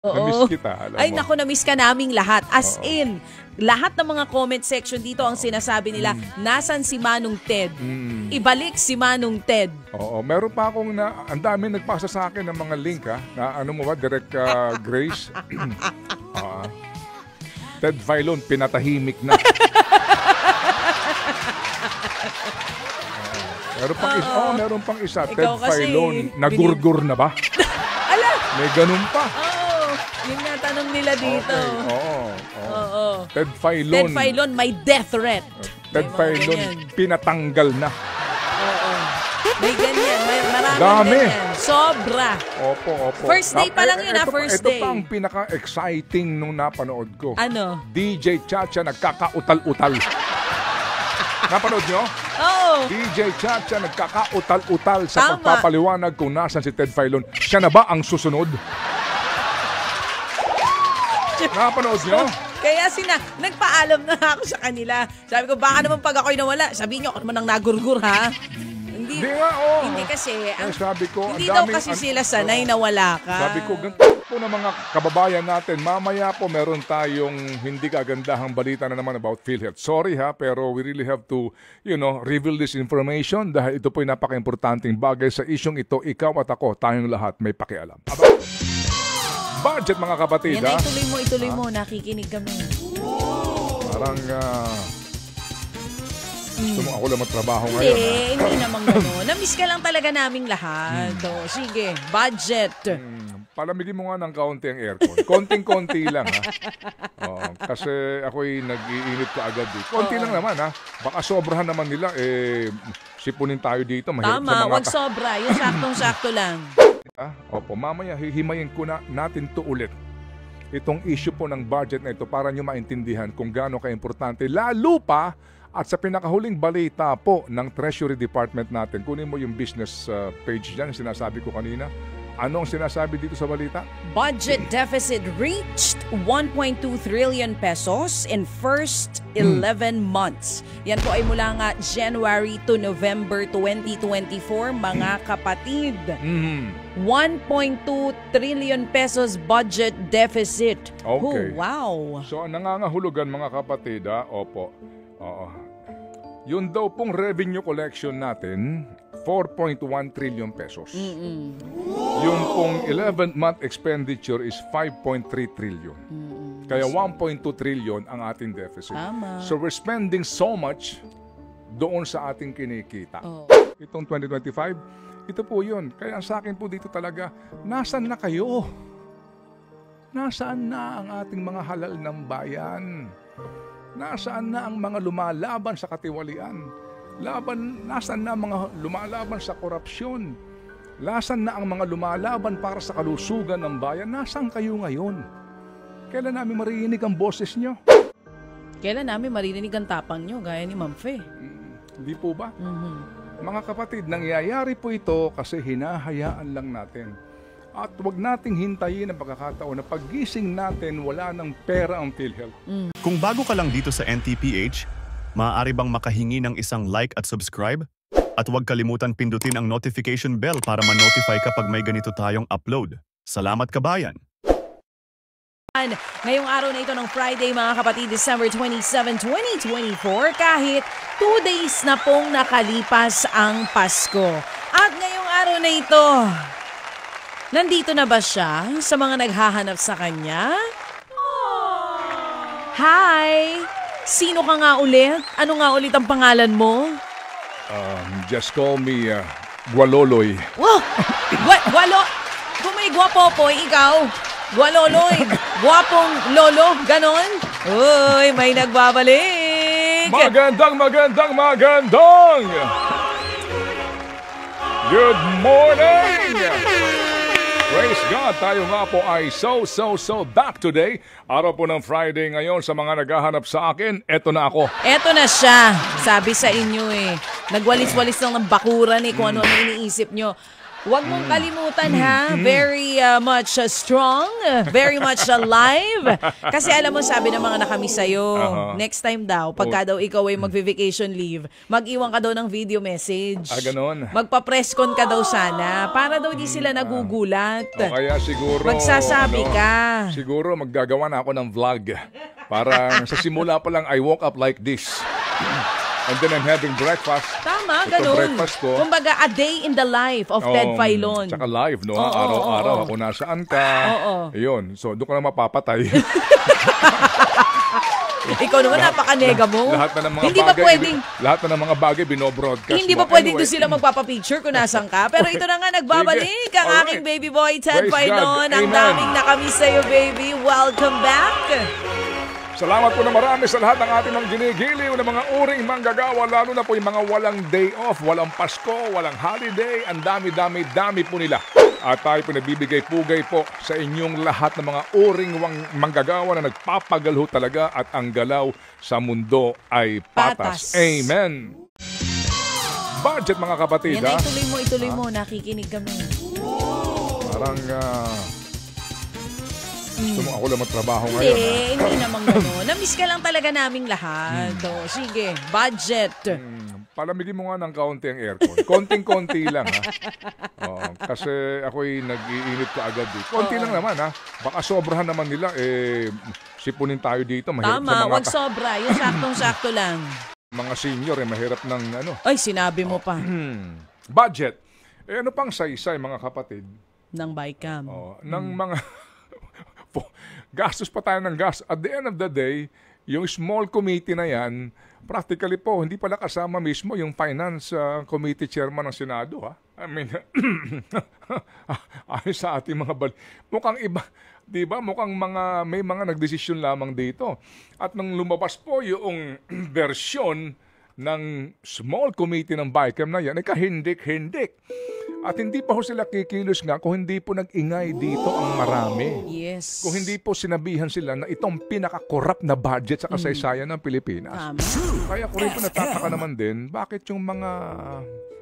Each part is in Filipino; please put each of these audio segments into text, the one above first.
Na-miss Oo. kita, alam Ay, mo. naku, na-miss ka naming lahat. As Oo. in, lahat ng mga comment section dito ang sinasabi nila, nasan si Manong Ted? Ibalik si Manong Ted. Oo, meron pa akong ang dami nagpasa sa akin ng mga link ha. Na ano mo ba, direct Grace? Ted Filon, pinatahimik na. Meron pang isa. Ikaw Ted kasi, Filon, nagurgur na ba? Ala! May ganun pa. Oo, yun nga tanong nila dito. Okay, Oo. Ted Filon. Ted Filon, may death threat. Ted May mga Filon, ganyan. pinatanggal na. Oo. May ganyan. Maraming Dami. ganyan. Sobra. Opo. First day pa lang yun, first day. Ito pa ang pinaka-exciting nung napanood ko. Ano? DJ Chacha nagkakautal-utal. Napanood nyo? Oo. DJ Chacha nagkakautal-utal sa Tama. pagpapaliwanag kung nasan si Ted Filon. Siya na ba ang susunod? Napanood nyo? Kaya nagpaalam na ako sa kanila. Sabi ko, baka naman pag ako'y nawala, sabihin nyo, ako naman ang nagurgur, ha? Hindi nga, oo. Hindi kasi, Sabi ko, hindi ang daw dami- kasi sila sanay na wala ka. Sabi ko, ganito po ng mga kababayan natin. Mamaya po meron tayong hindi kagandahang balita na naman about PhilHealth. Sorry ha, pero we really have to, reveal this information dahil ito po yung napaka-importanting bagay sa isyong ito. Ikaw at ako, tayong lahat may pakialam. Budget mga kapatid, Yan na, ituloy mo. Nakikinig kami. Parang, gusto mo ako lang magtrabaho ngayon. Hindi naman gano'n. Na-miss ka lang talaga naming lahat. Sige, budget. Palamigin mo nga ng kaunti ang aircon. Konting-konti lang, ha? Kasi ako'y nag-iinit ka agad. Konti lang naman, ha? Baka sobrahan naman nila, sipunin tayo dito. Mahirap Tama, wag sobra. Yung saktong-sakto lang. Opo, mamaya hihimayin ko natin to ulit. Itong issue po ng budget na ito para nyo maintindihan kung gaano ka-importante. Lalo pa at sa pinakahuling balita po ng Treasury Department natin. Kunin mo yung business page dyan, sinasabi ko kanina. Anong sinasabi dito sa balita? Budget deficit reached 1.2 trillion pesos in first 11 months. Yan po ay mula nga January to November 2024, mga kapatid. 1.2 trillion pesos budget deficit. Okay. Oh, wow. So, nangangahulugan mga kapatid, opo. Oo. Yun daw pong revenue collection natin, 4.1 trillion pesos. Yung pong 11th-month expenditure is 5.3 trillion. Kaya 1.2 trillion ang ating deficit. Tama. So we're spending so much doon sa ating kinikita. Itong 2025, ito po yun. Kaya sa akin po dito talaga, nasaan na kayo? Nasaan na ang ating mga halal ng bayan? Nasaan na ang mga lumalaban sa katiwalian? Nasaan na ang mga lumalaban sa korupsyon? Nasaan na ang mga lumalaban para sa kalusugan ng bayan? Nasaan kayo ngayon? Kailan namin marinig ang boses nyo? Kailan namin marinig ang tapang nyo, gaya ni Ma'am Fe? Hindi po ba? Mga kapatid, nangyayari po ito kasi hinahayaan lang natin. At huwag nating hintayin ang pagkakataon na paggising natin wala ng pera ang PhilHealth. Kung bago ka lang dito sa NTPH, maaari bang makahingi ng isang like at subscribe? At huwag kalimutan pindutin ang notification bell para ma-notify kapag may ganito tayong upload. Salamat kabayan! Ngayong araw na ito ng Friday, mga kapatid, December 27, 2024, kahit 2 days na pong nakalipas ang Pasko. At ngayong araw na ito, nandito na ba siya sa mga naghahanap sa kanya? Hi! Sino ka nga ulit? Ano nga ulit ang pangalan mo? Just call me Gualoloy. Wow! Kung may gwapopoy, ikaw, Gualoloy, gwapong lolo, ganon? Uy, may nagbabalik! Magandang! Good morning! Praise God! Tayo nga po ay so back today. Araw po ng Friday ngayon sa mga naghahanap sa akin. Eto na ako. Eto na siya. Sabi sa inyo nagwalis-walis lang ng bakuran kung ano iniisip nyo. Huwag mong kalimutan ha, very much strong, very much alive. Kasi alam mo, sabi ng mga nakamiss sa'yo, next time daw, pagka daw ikaw ay mag-vacation leave, mag-iwan ka daw ng video message. Ganon. Magpa-press con ka daw sana, para daw di sila nagugulat. O kaya siguro, Magsasabi ka. Siguro maggagawa na ako ng vlog. Parang sa simula pa lang, I woke up like this. And then I'm having breakfast. Tama, Ito, ganun. breakfast ko. Kumbaga, a day in the life of Ted Filon. Tsaka live, no? Oo, Araw-araw oo. ako nasaan ka. Oo. Ayun. So, doon ko na mapapatay. Ikaw naman, napaka-nega mo. Lahat na ng mga Hindi ba bagay, pwedeng... lahat na ng mga bagay binobroadcast Hindi mo. ba pwedeng Anyway, doon sila magpapapicture kung nasan ka? Pero ito na nga, nagbabalik ang Alright. aking baby boy, Ted Praise Filon. God. Ang Amen. daming nakamiss sa'yo, baby. Welcome back. Salamat po na marami sa lahat ng ating mga ginigiliw na mga uring manggagawa, lalo na po yung mga walang day off, walang Pasko, walang holiday, ang dami po nila. At tayo po nagbibigay pugay po sa inyong lahat ng mga uring manggagawa na nagpapagalho talaga at ang galaw sa mundo ay patas. Patas. Amen. Budget mga kapatid, Yan ha? na, ituloy mo. Nakikinig kami. Parang gusto mo ako lang magtrabaho ngayon, ha? Hindi naman gano'n. Namiss ka lang talaga naming lahat. O, sige, budget. Palamigin mo nga ng kaunti ang aircon. Konting-konti lang, ha? Oo, kasi ako'y nag-iinit ka agad dito. Konti lang naman, ha? Baka sobrahan naman nila, sipunin tayo dito. Mahirap Tama, sa wag sobra. Yung saktong-sakto lang. mga senior, mahirap ng ano. Ay, sinabi mo pa. Budget. Ano pang saysay, mga kapatid? Ng Bicam. Ng mga gastos pa tayo ng gas. At the end of the day, yung small committee na yan, practically po, hindi pala kasama mismo yung finance committee chairman ng Senado, ha? I mean, ay sa ating mga mukhang iba, di ba? Mukhang may mga nagdesisyon lamang dito. At nung lumabas po yung versyon ng small committee ng BICAM na yan, ay kahindik-hindik. At hindi pa ho sila kikilos nga kung hindi po nag-ingay dito ang marami. Yes. Kung hindi po sinabihan sila na itong pinaka-corrupt na budget sa kasaysayan ng Pilipinas. Tama. Kaya ko rin po natataka naman din, bakit yung mga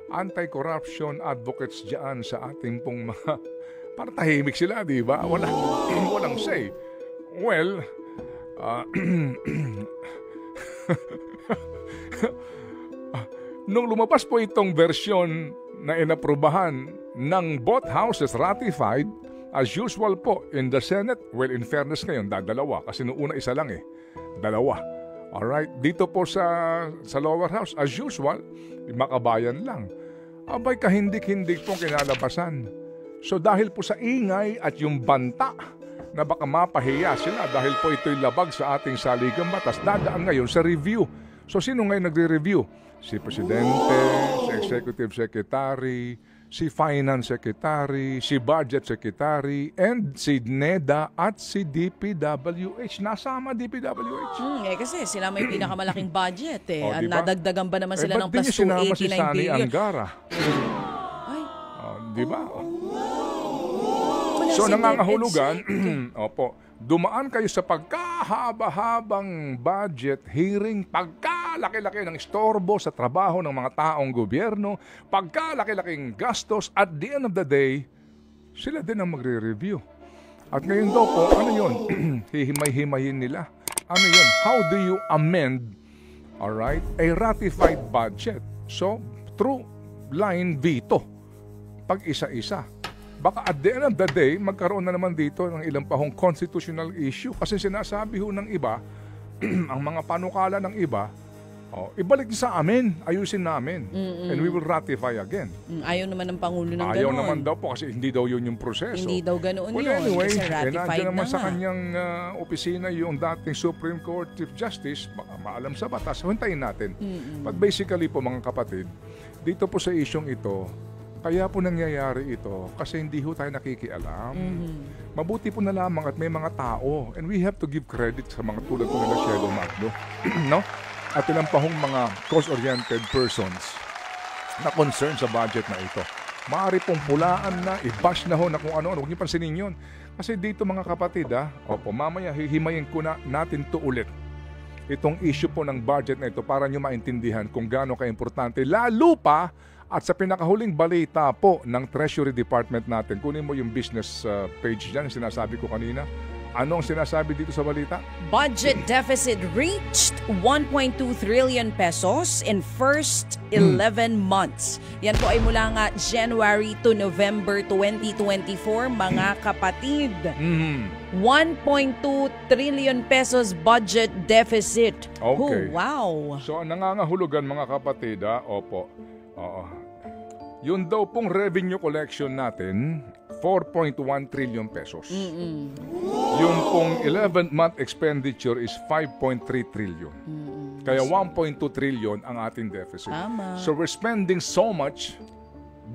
anti-corruption advocates dyan sa ating pong mga, parang tahimik sila, di ba? Walang say. Well, nung lumabas po itong version na inaprubahan ng both houses ratified, as usual po, in the Senate, well, in fairness ngayon, dalawa. Kasi noong una isa lang dalawa. Alright, dito po sa lower house, as usual, makabayan lang. Abay, kahindik-hindik pong kinalabasan. So dahil po sa ingay at yung banta na baka mapahiya sila dahil po ito'y labag sa ating saligang batas, dadaan ngayon sa review. So sino ngayon nagre-review? Si Presidente, si Executive Secretary, si Finance Secretary, si Budget Secretary, and si NEDA at si DPWH. Nasama DPWH. Kasi sila may pinakamalaking budget At diba? nadagdagan ba naman sila ng ba't di plus niyo sinama si 289 Sani billion? Angara? Ay, Di ba? wala So si nangangahulugan, opo, dumaan kayo sa pagkahaba-habang budget hearing, pagkalaki-laki ng istorbo sa trabaho ng mga taong gobyerno, pagkalaki-laking gastos, at the end of the day, sila din ang magre-review. At ngayon daw po, ano yun? Hihimay-himayin nila. Ano yun? How do you amend, alright, a ratified budget? So, through line veto, pag isa-isa. Baka at the end of the day, magkaroon na naman dito ng ilang pahong constitutional issue. Kasi sinasabi ho ng iba, ang mga panukala ng iba, ibalik sa amin, ayusin namin. And we will ratify again. Ayaw naman ng Pangulo ng Ayaw gano'n. naman daw po kasi hindi daw yun yung proseso. Hindi daw ganoon Well, yun. anyway, Kasi ratified nandiyan naman na sa nga. kanyang opisina yung dating Supreme Court Chief Justice, baka maalam sa batas, hintayin natin. But basically po mga kapatid, dito po sa isyong ito, kaya po nangyayari ito kasi hindi ho tayo nakikialam. Mabuti po na lamang at may mga tao, and we have to give credit sa mga tulad po nila Shelo Magno, no? At ilang pahong mga cause-oriented persons na concerned sa budget na ito. Maaari pong pulaan na, i-bash na ho na kung ano-ano. Huwag niyo pansinin yun. Kasi dito mga kapatid, mamaya hihimayin ko na natin to ulit. Itong issue po ng budget na ito para nyo maintindihan kung gaano ka-importante. Lalo pa At sa pinakahuling balita po ng Treasury Department natin, kunin mo yung business page dyan, sinasabi ko kanina. Ano ang sinasabi dito sa balita? Budget deficit reached 1.2 trillion pesos in first 11 months. Yan po ay mula nga January to November 2024, mga kapatid. 1.2 trillion pesos budget deficit. Okay. Oh, wow. So, ang nangangahulugan mga kapatid, opo. Oo. Yun daw pong revenue collection natin, 4.1 trillion pesos. Yung pong 11th-month expenditure is 5.3 trillion. Kaya 1.2 trillion ang ating deficit. Tama. So we're spending so much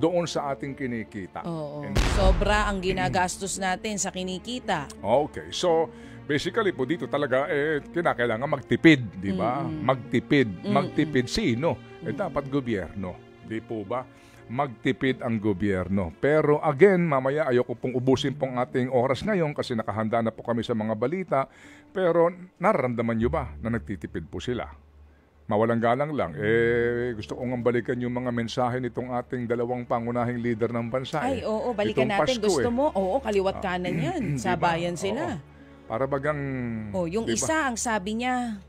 doon sa ating kinikita. Oo. Sobra ang ginagastos natin sa kinikita. Okay. So basically po dito talaga kinakailangan magtipid, di ba? Magtipid. Magtipid sino? Dapat gobyerno. Di po ba? Magtipid ang gobyerno. Pero again, mamaya ayoko pong ubusin pong ating oras ngayon kasi nakahanda na po kami sa mga balita. Pero nararamdaman nyo ba na nagtitipid po sila? Mawalang galang lang. Gusto kong balikan yung mga mensahe nitong ating dalawang pangunahing leader ng bansa. Ay, oo, balikan Itong natin. Pasko, Gusto mo? Oo, kaliwat kanan yan. Sa diba? bayan sila. Oo. Para bagang... Yung diba? isa, ang sabi niya,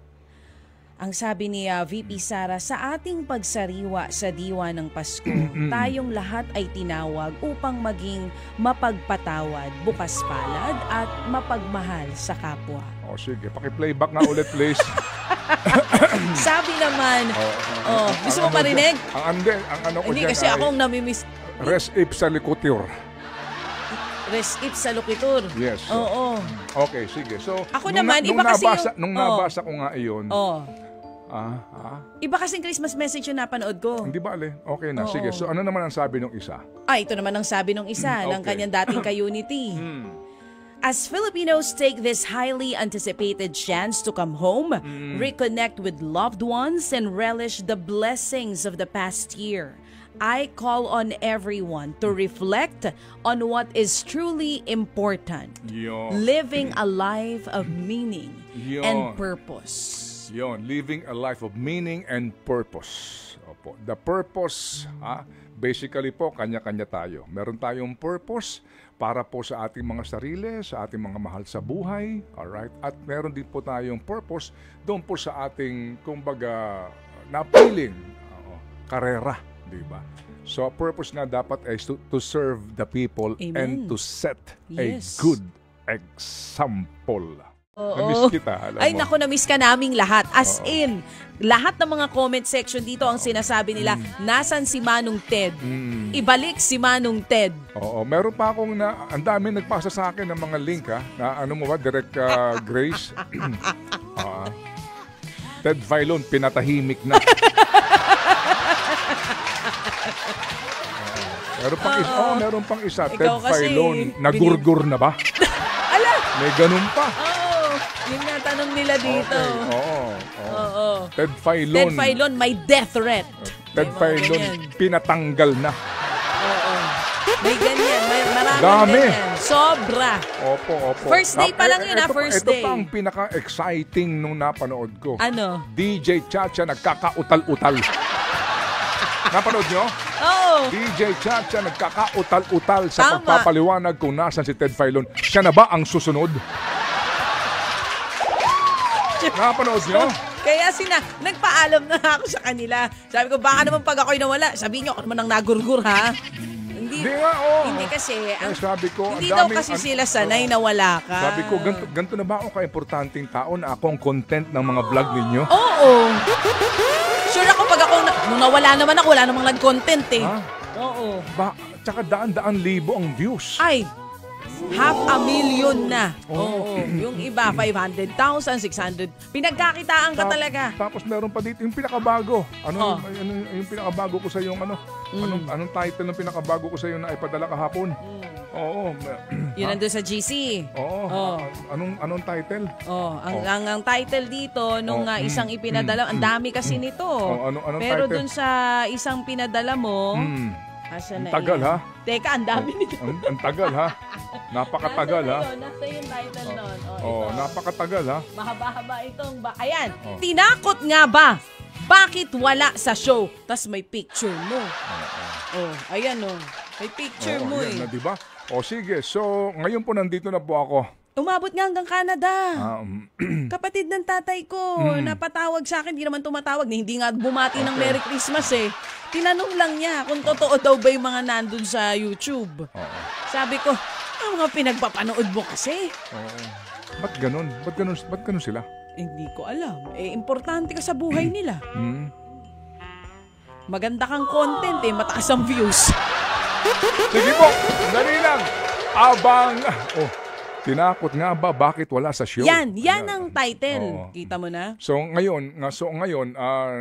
ang sabi ni VP Sara, sa ating pagsariwa sa diwa ng Pasko, tayong lahat ay tinawag upang maging mapagpatawad, bukas palad at mapagmahal sa kapwa. O sige, paki-playback nga ulit please. Sabi naman, gusto mo marinig? Ang ano ko Hindi dyan kasi ay akong namimiss. res ipsa liqueur. Resip sa lokitor. Yes. Oo. Okay, sige. So, Ako naman, iba kasi nung yung... nabasa ko nga iyon, Iba kasing Christmas message yung napanood ko. hindi ba ale? Okay na. Sige. So, ano naman ang sabi nung isa? Ito naman ang sabi nung isa ng Okay. kanyang dating ka-unity. As Filipinos take this highly anticipated chance to come home, reconnect with loved ones, and relish the blessings of the past year, I call on everyone to reflect on what is truly important. Yun. Living a life of meaning and Yun. purpose. Yon, living a life of meaning and purpose. Opo. The purpose, basically po, kanya-kanya tayo. Meron tayong purpose para po sa ating mga sarili, sa ating mga mahal sa buhay. Alright? At meron din po tayong purpose doon po sa ating, kumbaga, napiling karera. Diba? So, purpose nga dapat is to serve the people. Amen. And to set Yes. a good example. Oo. Namiss kita, alam Ay, mo. naku, namiss ka naming lahat. As in, lahat ng mga comment section dito ang sinasabi nila, nasan si Manong Ted? Ibalik si Manong Ted. Oo, meron pa akong ang dami nagpasa sa akin ng mga link na ano mo ba, Direct Grace. Ted Filon, pinatahimik na. Meron pang isa. Ted Ikaw kasi, Filon, nagurgur na ba? Ala! May ganun pa. Yun nga tanong nila dito. Okay, oo. Ted Filon. Ted Filon, may death threat. Ted May mga Filon, ganyan. pinatanggal na. May ganyan, may maraming Dami. ganyan. Sobra. Opo. First day pa lang yun, first day. Ito pa ang pinaka-exciting nung napanood ko. Ano? DJ Chacha nagkakautal-utal. Napanood nyo? Oo. DJ Chacha nagkakautal-utal sa Tama. pagpapaliwanag kung nasan si Ted Filon. Siya na ba ang susunod? Napanood nyo? Kaya nagpaalam na ako sa kanila. Sabi ko, baka naman pag ako'y nawala, sabihin nyo ako naman ang nagurgur, ha? Hindi nga, oo. Hindi kasi, sabi ko, hindi ang daw daming- kasi sila sanay na wala ka. Sabi ko, ganito na ba ako ka-importanting tao na ako ang content ng mga vlog ninyo? Oo. Sure ako pag ako, nung nawala naman ako, wala namang nag-content eh. Ha? Oo. Tsaka daan-daan libo ang views. Ay, 500,000 na. Oo. Yung iba, 500,000, 600. Pinagkakitaan ka talaga. Tapos meron pa dito yung pinakabago. Ano yung pinakabago ko sa yung ano? Anong title ng pinakabago ko sa yung na ipadala kahapon? Oo. Yun nandun sa GC. Oo. Anong title? Ang title dito nung isang ipinadala, ang dami kasi nito. Anong Pero title? dun sa isang pinadala mo, asan na Tagal iyan? ha? Teka, ang dami nito. Ang tagal ha? Napakatagal ha? Nasa yung title nun. Oh, napakatagal ha? Mahaba-haba itong Ayan. Tinakot nga ba bakit wala sa show? Tas may picture mo. Oh, ayan oh. May picture mo ayan eh. na, diba? O sige, so ngayon po nandito na po ako. Umabot nga hanggang Canada. Um, Kapatid ng tatay ko, napatawag sa akin, hindi naman tumatawag, hindi nga bumati ng Merry Christmas eh. Tinanong lang niya kung totoo daw ba yung mga nandun sa YouTube. Sabi ko, ang mga pinagpapanood mo kasi. Ba't ganun? Ba't ganun sila? Hindi ko alam. Eh, importante ka sa buhay nila. Maganda kang content eh, mataas ang views. Sige po, dali lang. Tinakot nga ba bakit wala sa show? Yan ang title. Kita mo na? So ngayon,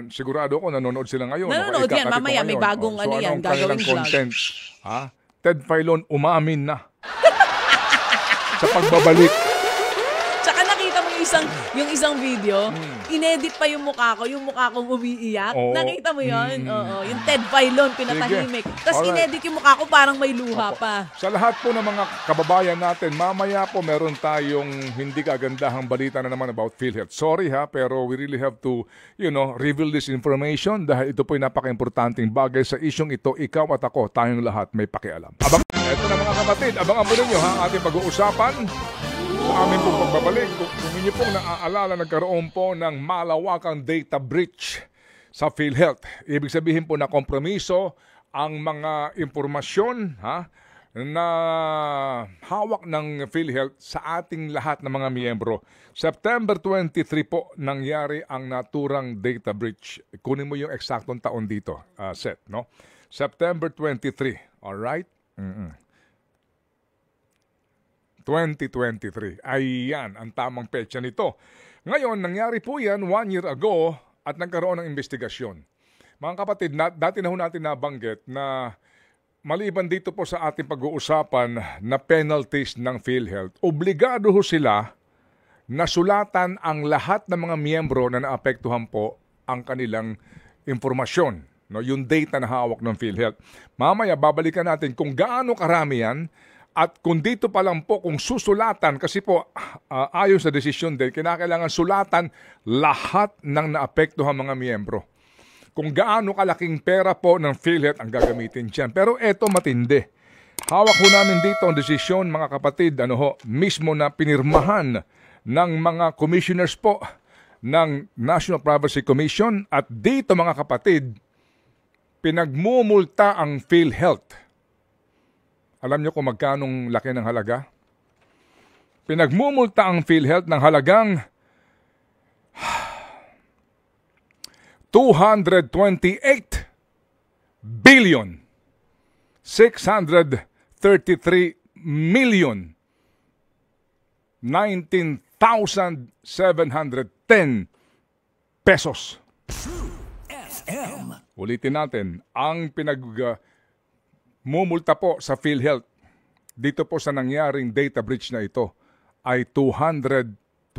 sigurado ko nanonood sila ngayon. Nanonood yan, mamaya may bagong anong gagawin kanilang vlog. content? Ted Filon umamin na sa pagbabalik. Tsaka nakita mo yung isang video, inedit pa yung mukha kong umiiyak. Nakita mo yun? Oo, yung Ted Filon, pinatahimik. Tapos inedit yung mukha ko parang may luha pa. Sa lahat po ng mga kababayan natin, mamaya po meron tayong hindi kagandahang balita na naman about PhilHealth. Sorry pero we really have to, reveal this information dahil ito po yung napaka-importanting bagay sa isyong ito. Ikaw at ako, tayong lahat may pakialam. Ito na mga kapatid, abangan po ninyo ang ating pag-uusapan. Sa amin pong pagbabalik, kung inyo pong naaalala, nagkaroon po ng malawakang data breach sa PhilHealth. Ibig sabihin po na kompromiso ang mga impormasyon na hawak ng PhilHealth sa ating lahat ng mga miyembro. September 23 po nangyari ang naturang data breach. Kunin mo yung eksaktong taon dito, Seth, no? September 23, alright? 2023. Ayan, ang tamang petsa nito. Ngayon, nangyari po yan 1 year ago at nagkaroon ng investigasyon. Mga kapatid, dati na ho natin nabanggit na maliban dito po sa ating pag-uusapan na penalties ng PhilHealth, obligado ho sila na sulatan ang lahat ng mga miyembro na naapektuhan po ang kanilang informasyon, yung data na hawak ng PhilHealth. Mamaya, babalikan natin kung gaano karami yan. At kung dito pa lang po, kung susulatan, kasi po ayon sa desisyon din, kinakailangan sulatan lahat ng naapektuhan mga miyembro. Kung gaano kalaking pera po ng PhilHealth ang gagamitin dyan. Pero eto matindi. Hawak ho namin dito ang desisyon, mga kapatid, mismo na pinirmahan ng mga commissioners po ng National Privacy Commission. At dito, mga kapatid, pinagmumulta ang PhilHealth. Alam niyo kung magkanong laki ng halaga? Pinagmumulta ang PhilHealth ng halagang 228 billion 633 million 19,710 pesos. Ulitin natin, ang mumulta po sa PhilHealth dito po sa nangyaring data breach na ito ay 228.6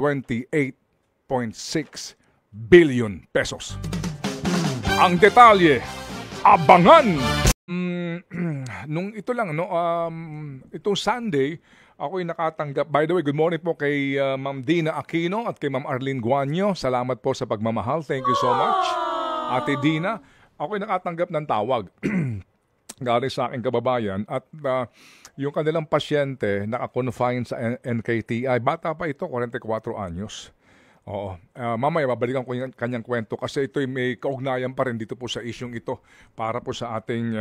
billion pesos. Ang detalye, abangan! Nung ito lang, itong Sunday, ako'y nakatanggap. By the way, good morning po kay Ma'am Dina Aquino at kay Ma'am Arlene Guanyo. Salamat po sa pagmamahal. Thank you so much. Ate Dina, ako'y nakatanggap ng tawag. Galing sa aking kababayan at yung kanilang pasyente naka-confine sa NKTI. Bata pa ito, 44 anyos. Oo. Mamaya babalikan ko yung kanyang kwento kasi ito'y may kaugnayan pa rin dito po sa isyong ito para po sa ating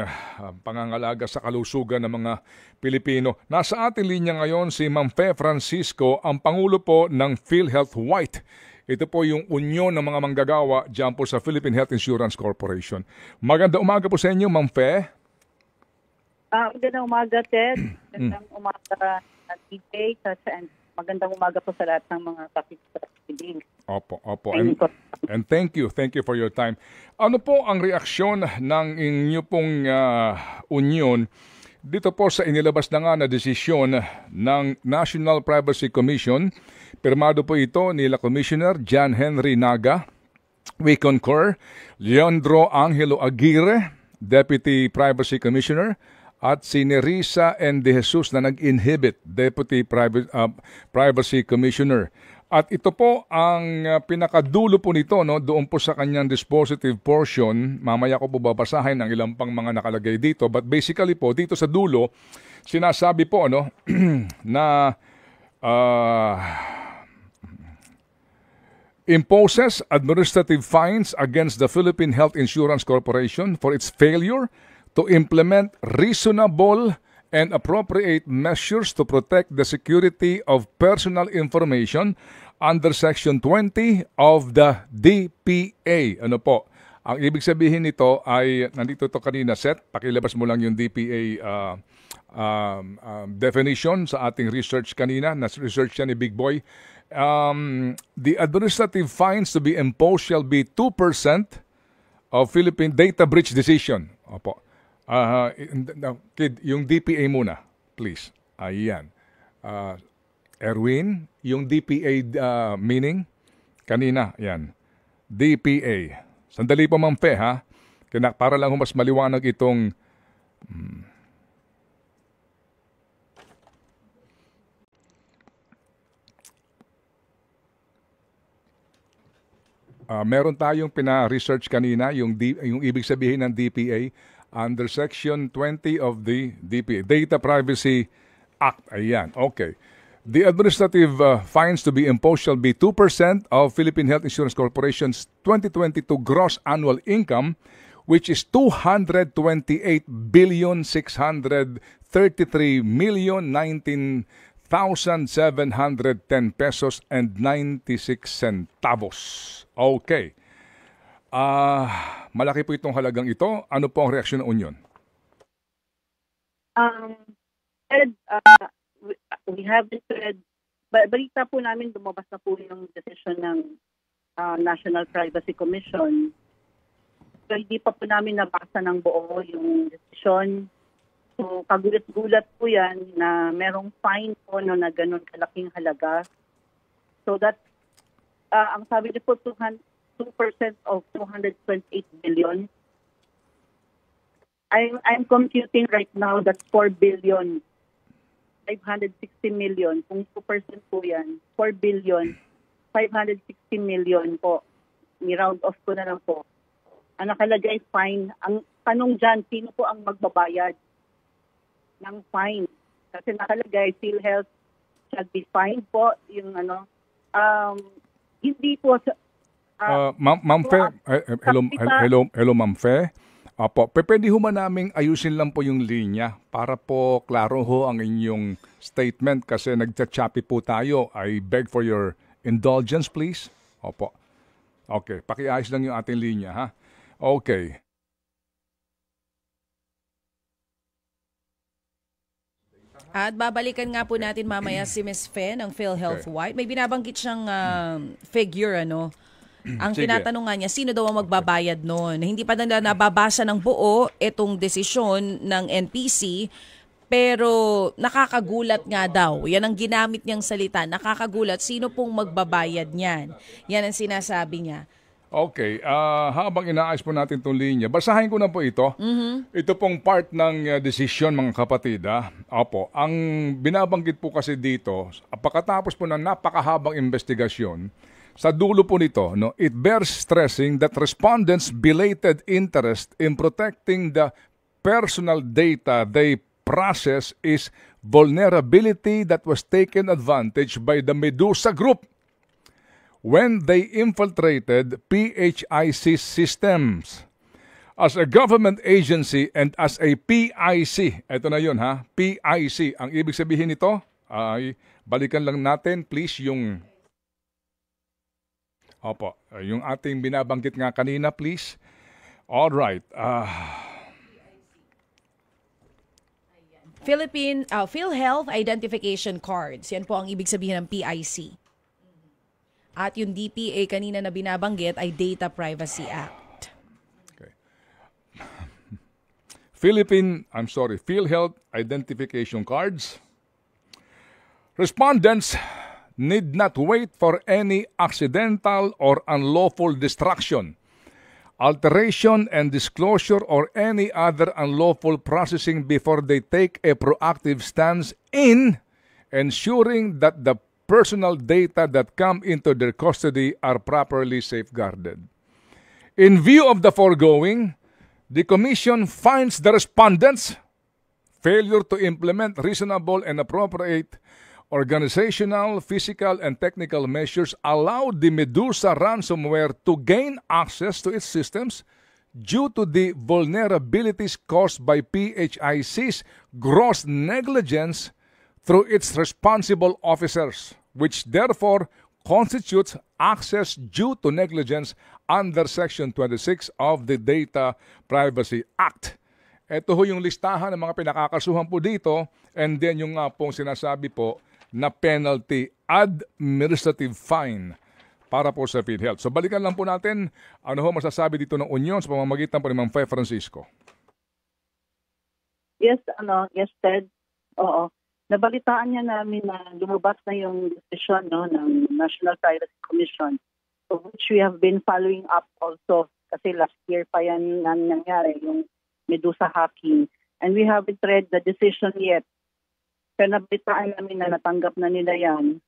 pangangalaga sa kalusugan ng mga Pilipino. Nasa ating linya ngayon si Ma'am Fe Francisco, ang Pangulo po ng PhilHealth White. Ito po yung unyon ng mga manggagawa dyan po sa Philippine Health Insurance Corporation. Magandang umaga po sa inyo, Ma'am Fe. Magandang umaga, Ted. Magandang umaga, DJ. Magandang umaga po sa lahat ng mga kapitin. Opo. And thank you for your time. Ano po ang reaksyon ng inyo pong union dito po sa inilabas na nga na desisyon ng National Privacy Commission? Pirmado po ito nila Commissioner John Henry Naga. We concur. Leandro Angelo Aguirre, Deputy Privacy Commissioner, at si Nerissa N. De Jesus na nag-inhibit, Deputy Privacy Commissioner. At ito po ang pinakadulo po nito, no, doon po sa kanyang dispositive portion. Mamaya ko po babasahin ang ilang pang mga nakalagay dito. But basically po, dito sa dulo, sinasabi po no, na imposes administrative fines against the Philippine Health Insurance Corporation for its failure to implement reasonable and appropriate measures to protect the security of personal information under Section 20 of the DPA. Ano po? Ang ibig sabihin nito ay, nandito to kanina, Seth, pakilabas mo lang yung DPA definition sa ating research kanina, na research yan ni Big Boy. The administrative fines to be imposed shall be 2% of Philippine data breach decision. Opo. Kid, yung DPA muna, please. Ayan. Erwin, yung DPA meaning kanina, yan. DPA. Sandali po, Ma'am Fe, ha? Para lang mas maliwanag itong meron tayong pina-research kanina, yung ibig sabihin ng DPA under Section 20 of the DPA, Data Privacy Act. Ayan, okay. The administrative fines to be imposed shall be 2% of Philippine Health Insurance Corporation's 2022 gross annual income, which is 228,633,019,710 pesos and 96 centavos. Okay. Malaki po itong halagang ito. Ano po ang reaksyon ng Union? Ed, we haven't read, balita po namin lumabas na po yung decision ng National Privacy Commission. So, hindi pa po namin nabasa ng buo yung decision. So, kagulat-gulat po yan na merong fine po na ganun kalaking halaga. So, that, ang sabi niyo po, 2% of 228 billion. I'm computing right now, that's 4 billion. 560 million. Kung 2% po yan, 4 billion, 560 million po. Ni-round off ko na lang po. Ang nakalagay, fine. Ang tanong dyan, sino po ang magbabayad ng fine? Kasi nakalagay, PhilHealth shall be fined po. Yung hindi po sa... Ma'am Fe, hello Ma'am Fe. Apo, pwede ho man naming ayusin lang po yung linya para po klaro ho ang inyong statement kasi nagcha-choppy po tayo. I beg for your indulgence, please. Opo. Okay, pakiayos lang yung ating linya, ha? Okay. At babalikan nga po natin mamaya si Ms. Fe ng PhilHealth White. May binabanggit siyang figure, ano? Ang tinatanong nga niya, sino daw ang magbabayad noon? Hindi pa na nababasa ng buo itong desisyon ng NPC, pero nakakagulat nga daw. Yan ang ginamit niyang salita, nakakagulat. Sino pong magbabayad niyan? Yan ang sinasabi niya. Okay, habang inaayos po natin itong linya, basahin ko na po ito. Ito pong part ng desisyon, mga kapatid. Opo, ang binabanggit po kasi dito, pagkatapos po ng napakahabang investigasyon, sa dulo po nito, no, it bears stressing that respondents' belated interest in protecting the personal data they process is vulnerability that was taken advantage by the Medusa Group when they infiltrated PHIC systems. As a government agency and as a PIC, ito na yun ha, PIC, ang ibig sabihin nito, ay balikan lang natin please yung... Opo, yung ating binabanggit nga kanina, please. All right. PhilHealth Identification Cards. Yan po ang ibig sabihin ng PIC. At yung DPA kanina na binabanggit ay Data Privacy Act. Okay. PhilHealth Identification Cards. Respondents need not wait for any accidental or unlawful destruction, alteration and disclosure or any other unlawful processing before they take a proactive stance in ensuring that the personal data that come into their custody are properly safeguarded. In view of the foregoing, the Commission finds the respondents' failure to implement reasonable and appropriate organizational, physical, and technical measures allowed the Medusa ransomware to gain access to its systems due to the vulnerabilities caused by PHIC's gross negligence through its responsible officers, which therefore constitutes access due to negligence under Section 26 of the Data Privacy Act. Ito ho yung listahan ng mga pinakakasuhan po dito, and then yung nga pong sinasabi po na penalty, administrative fine para po sa PhilHealth. So balikan lang po natin, ano ho masasabi dito ng Union sa pamamagitan po ni Ma'am Fe Francisco. Yes, Ted. Oo. Nabalitaan niya namin na lumabas na yung decision ng National Privacy Commission, of which we have been following up also kasi last year pa yan nangyari, yung Medusa hacking. And we haven't read the decision yet. Pero nabalitaan namin na natanggap na nila yan.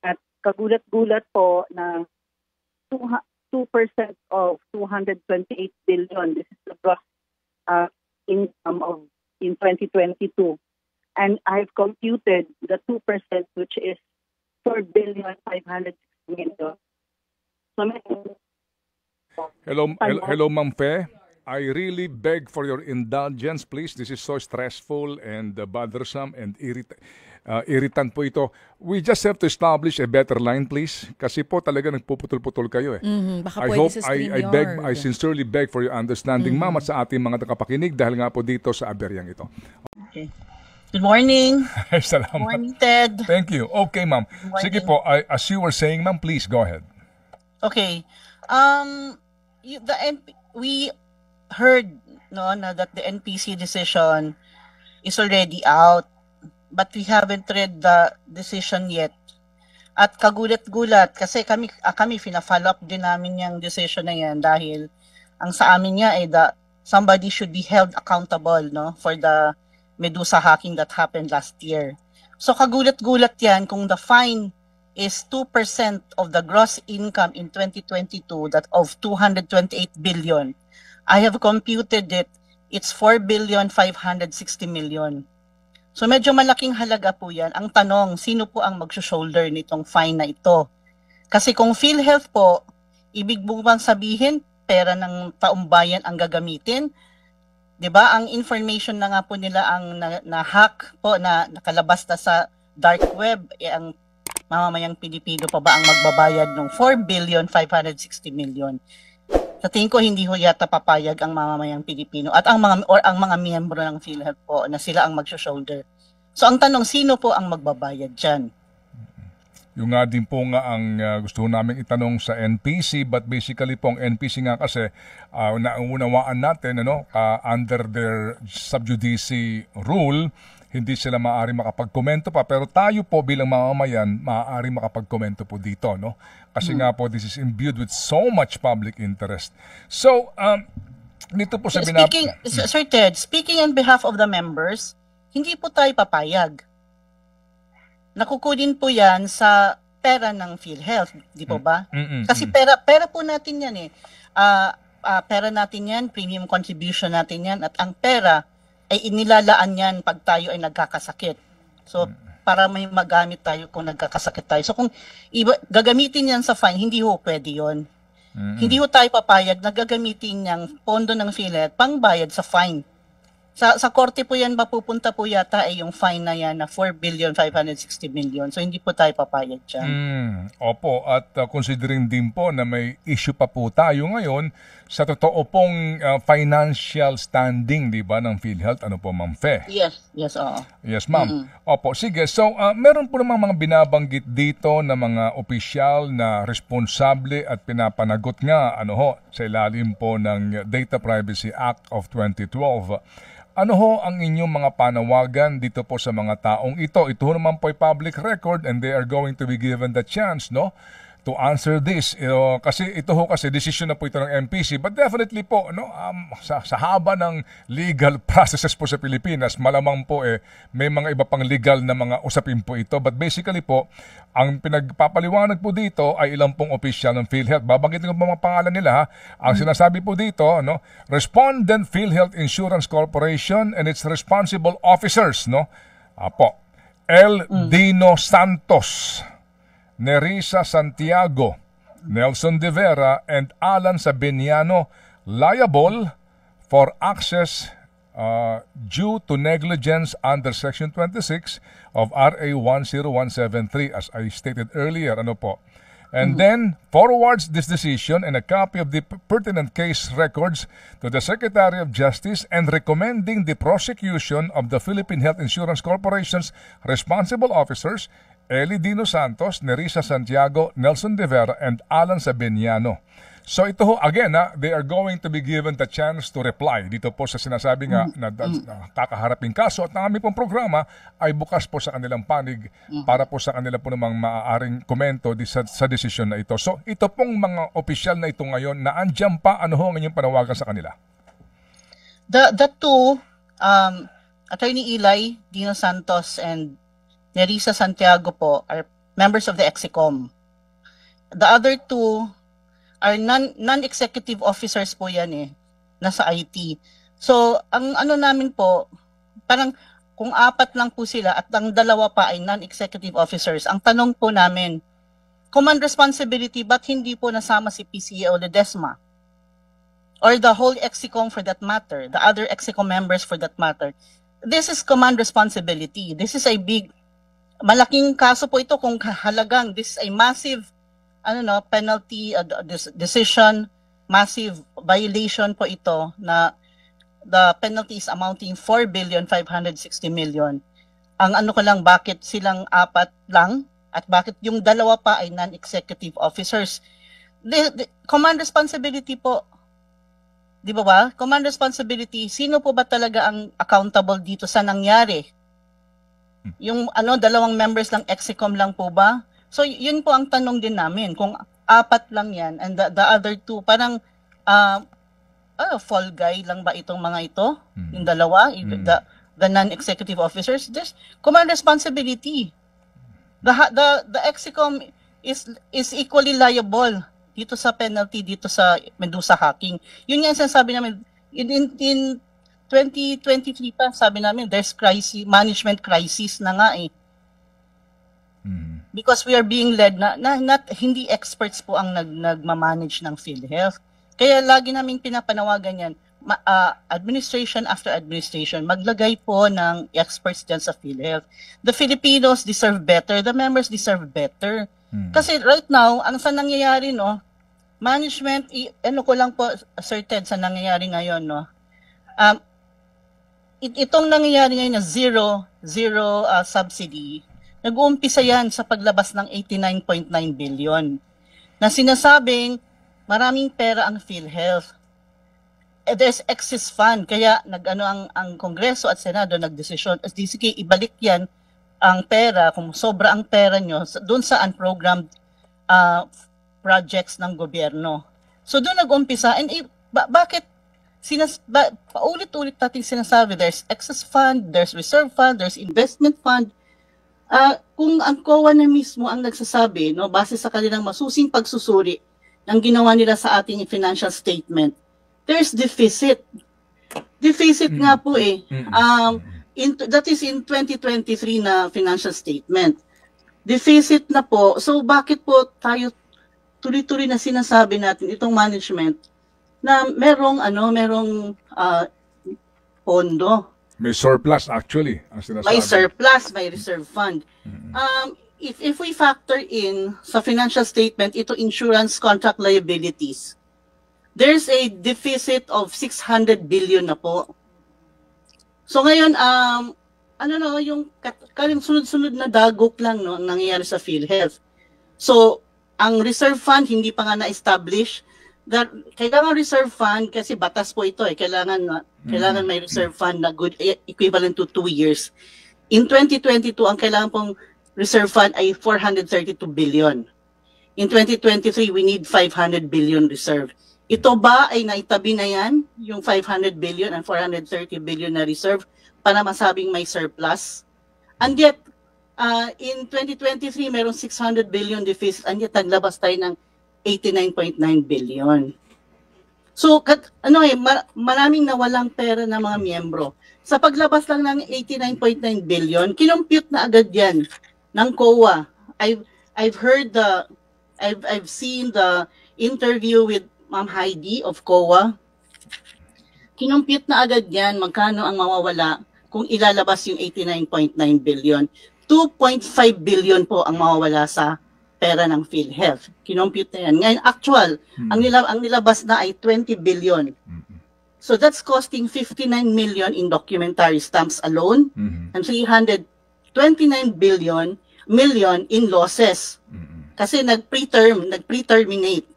At kagulat-gulat po na 2% of 228 billion, this is the gross income of in 2022. And I've computed the 2%, which is 4,560 million. So, Hello, Ma'am Fe. I really beg for your indulgence, please. This is so stressful and bothersome and irritant po ito. We just have to establish a better line, please. Kasi po talaga nagpuputol-putol kayo eh. Baka pwede sa StreamYard. I sincerely beg for your understanding, ma'am, at sa ating mga tagapakinig dahil nga po dito sa aberyang ito. Okay. Good morning. Salamat. Good morning, Ted. Thank you. Okay, ma'am. Sige po, as you were saying, ma'am, please go ahead. Okay. We heard that the NPC decision is already out, but we haven't read the decision yet. At kagulat-gulat kasi kami fina-follow up din namin yung decision na yan dahil ang sa amin niya ay somebody should be held accountable for the Medusa hacking that happened last year. So kagulat-gulat yan kung the fine is 2% of the gross income in 2022 that of 228 billion. I have computed it, it's 4,560 million. So medyo malaking halaga po yan. Ang tanong, sino po ang mag-shoulder nitong fine na ito? Kasi kung PhilHealth po, ibig mo bang sabihin, pera ng taumbayan ang gagamitin? 'Di ba? Ang information na nga po nila ang na-hack po, na nakalabas na sa dark web, ang mamamayang Pilipino pa ba ang magbabayad ng 4,560 million? Sa tingin ko hindi ho yata papayag ang mamamayang Pilipino at ang mga miyembro ng PhilHealth po na sila ang mag-shoulder. So ang tanong, sino po ang magbabayad diyan? Yung nga din po nga ang gusto namin itanong sa NPC, but basically po ang NPC nga kasi naunawaan natin under their sub judice rule, hindi sila maaari makapagkomento pa, pero tayo po bilang mamamayan maaari makapagkomento po dito, no? Kasi nga po this is imbued with so much public interest. So dito po sa Sir Ted, speaking on behalf of the members, hindi po tayo papayag. Nakukunin po yan sa pera ng PhilHealth, di po ba? Kasi pera po natin yan eh. Pera natin yan, premium contribution natin yan, at ang pera ay inilalaan yan pag tayo ay nagkakasakit. So, para may magamit tayo kung nagkakasakit tayo. So, kung gagamitin yan sa fine, hindi ho pwede yun. Hindi ho tayo papayag na gagamitin yung pondo ng PhilHealth pangbayad sa fine. Sa korte po yan, mapupunta po yata ay yung fine na yan na 4,560 million. So, hindi po tayo papayag dyan. Opo, at considering din po na may issue pa po tayo ngayon sa totoo pong financial standing, di ba, ng PhilHealth. Ano po, Ma'am Fe? Yes, oo. Yes, ma'am. Opo, sige. So, meron po namang mga binabanggit dito na mga opisyal na responsable at pinapanagot nga sa ilalim po ng Data Privacy Act of 2012. Ano ho ang inyong mga panawagan dito po sa mga taong ito? Ito naman po ay public record and they are going to be given the chance, to answer this. Kasi ito ho kasi decision na po ito ng MPC, but definitely po sa haba ng legal processes po sa Pilipinas, malamang po may mga iba pang legal na mga usapin po ito. But basically po, ang pinagpapaliwanag po dito ay ilang pong official ng PhilHealth. Babanggitin ko po mga pangalan nila ha. Ang sinasabi po dito, Respondent PhilHealth Insurance Corporation and its responsible officers, L. Dino Santos, Nerissa Santiago, Nelson De Vera, and Alan Sabiniano liable for access due to negligence under Section 26 of RA 10173, as I stated earlier. And then forwards this decision and a copy of the pertinent case records to the Secretary of Justice and recommending the prosecution of the Philippine Health Insurance Corporation's responsible officers, Eli Dino Santos, Nerissa Santiago, Nelson De Vera, and Alan Sabiniano. So ito ho, again, they are going to be given the chance to reply dito po sa sinasabi nga na kakaharaping kaso, at ang aming pong programa ay bukas po sa kanilang panig para po sa kanila po namang maaaring komento sa desisyon na ito. So ito pong mga opisyal na ito ngayon na andyan pa, ano ho ang inyong panawagan sa kanila? The two, Attorney Eli Dino Santos and Nerissa Santiago po are members of the EXICOM. The other two are non-executive officers po yan nasa IT. So, ang ano namin po, parang kung 4 lang po sila at ang 2 pa ay non-executive officers, ang tanong po namin, command responsibility, ba't hindi po nasama si PCA o Ledesma? Or the whole EXICOM for that matter, the other EXICOM members for that matter. This is command responsibility. This is a malaking kaso po ito kung halagang this is a massive penalty decision, massive violation po ito na the penalty is amounting 4,560,000,000. Ang ko lang, bakit silang 4 lang at bakit yung 2 pa ay non-executive officers? The command responsibility po, di ba? Command responsibility, sino po ba talaga ang accountable dito sa nangyari? Yung 2 members lang EXICOM lang po ba? So yun po ang tanong din namin, kung 4 lang yan and the other 2 parang fall guy lang ba itong mga ito? Yung 2, the non-executive officers, there's command responsibility. The EXICOM is equally liable dito sa penalty dito sa Medusa hacking. Yun yung sinasabi namin in 2023 pa, sabi namin there's management crisis na nga Because we are being led not hindi experts po ang nagma-manage ng PhilHealth. Kaya lagi naming pinapanawagan yan, administration after administration, maglagay po ng experts dyan sa PhilHealth. The Filipinos deserve better, the members deserve better. Kasi right now, ang sa nangyayari, management, ko lang po, Sir Ted, sa nangyayari ngayon, itong nangyayari ngayon na zero subsidy, nag-uumpisa yan sa paglabas ng 89.9 billion na sinasabing maraming pera ang PhilHealth. There's excess fund, kaya ang Kongreso at Senado nagdesisyon, sige, ibalik yan ang pera, kung sobra ang pera nyo, doon sa unprogrammed projects ng gobyerno. So doon nag-umpisa, and bakit paulit-ulit natin sinasabi, there's excess fund, there's reserve fund, there's investment fund. Kung ang COA na mismo ang nagsasabi, base sa kanilang masusing pagsusuri ng ginawa nila sa ating financial statement, there's deficit. Deficit nga po that is in 2023 na financial statement. Deficit na po. So bakit po tayo tuloy-tuloy na sinasabi natin itong management na merong pondo? May surplus actually, ang sinasabi. May surplus, may reserve fund. If we factor in sa financial statement ito insurance contract liabilities, there's a deficit of 600 billion na po. So ngayon yung sunod-sunod na dagok lang ang nangyayari sa PhilHealth. So ang reserve fund hindi pa nga na-establish. Kailangan reserve fund kasi batas po ito kailangan may reserve fund na good equivalent to 2 years. In 2022 ang kailangan pong reserve fund ay 432 billion. In 2023, we need 500 billion reserve. Ito ba ay naitabi na yan, yung 500 billion and 430 billion na reserve, para masabing may surplus? And yet, in 2023, merong 600 billion deficit, and yet naglabas tayo ng 89.9 billion. So, maraming nawalang pera ng mga miyembro. Sa paglabas lang ng 89.9 billion, kinompute na agad yan ng COA. I've seen the interview with Ma'am Heidi of COA. Kinompute na agad yan magkano ang mawawala kung ilalabas yung 89.9 billion. 2.5 billion po ang mawawala sa pera ng PhilHealth. Kinompute na yan. Ngayon, actual, ang nilabas na ay 20 billion. So that's costing 59 million in documentary stamps alone and 329 million in losses. Kasi nag-preterminate.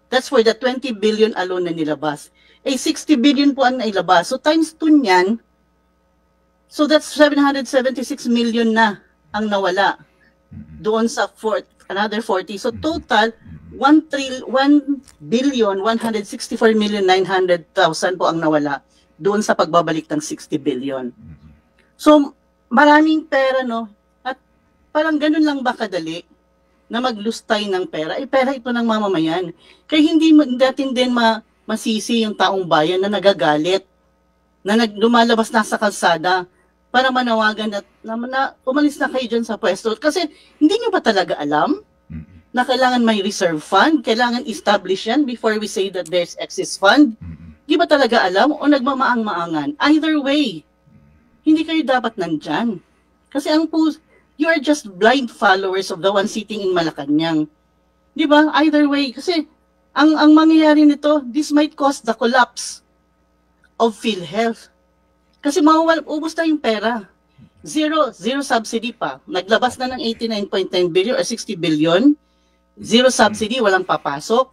That's for the 20 billion alone na nilabas. 60 billion po ang nailabas. So times 2 niyan, so that's 776 million na ang nawala doon sa another 40. So total, 1,164,900,000 po ang nawala doon sa pagbabalik ng 60 billion. So maraming pera, no? At parang ganun lang ba kadali na maglustay ng pera? Pera ito ng mamamayan. Kaya hindi natin din masisi yung taong bayan na nagagalit, na lumalabas na sa kalsada para manawagan na umalis na kayo dyan sa pwesto. Kasi hindi nyo ba talaga alam na kailangan may reserve fund, kailangan establish yan before we say that there's excess fund? Di ba talaga alam o nagmamaang-maangan? Either way, hindi kayo dapat nandyan. Kasi you are just blind followers of the one sitting in Malacanang. Di ba? Either way, kasi ang mangyayari nito, this might cause the collapse of PhilHealth. Kasi ubos na yung pera. Zero subsidy pa. Naglabas na ng 89.9 billion or 60 billion. Zero subsidy, walang papasok.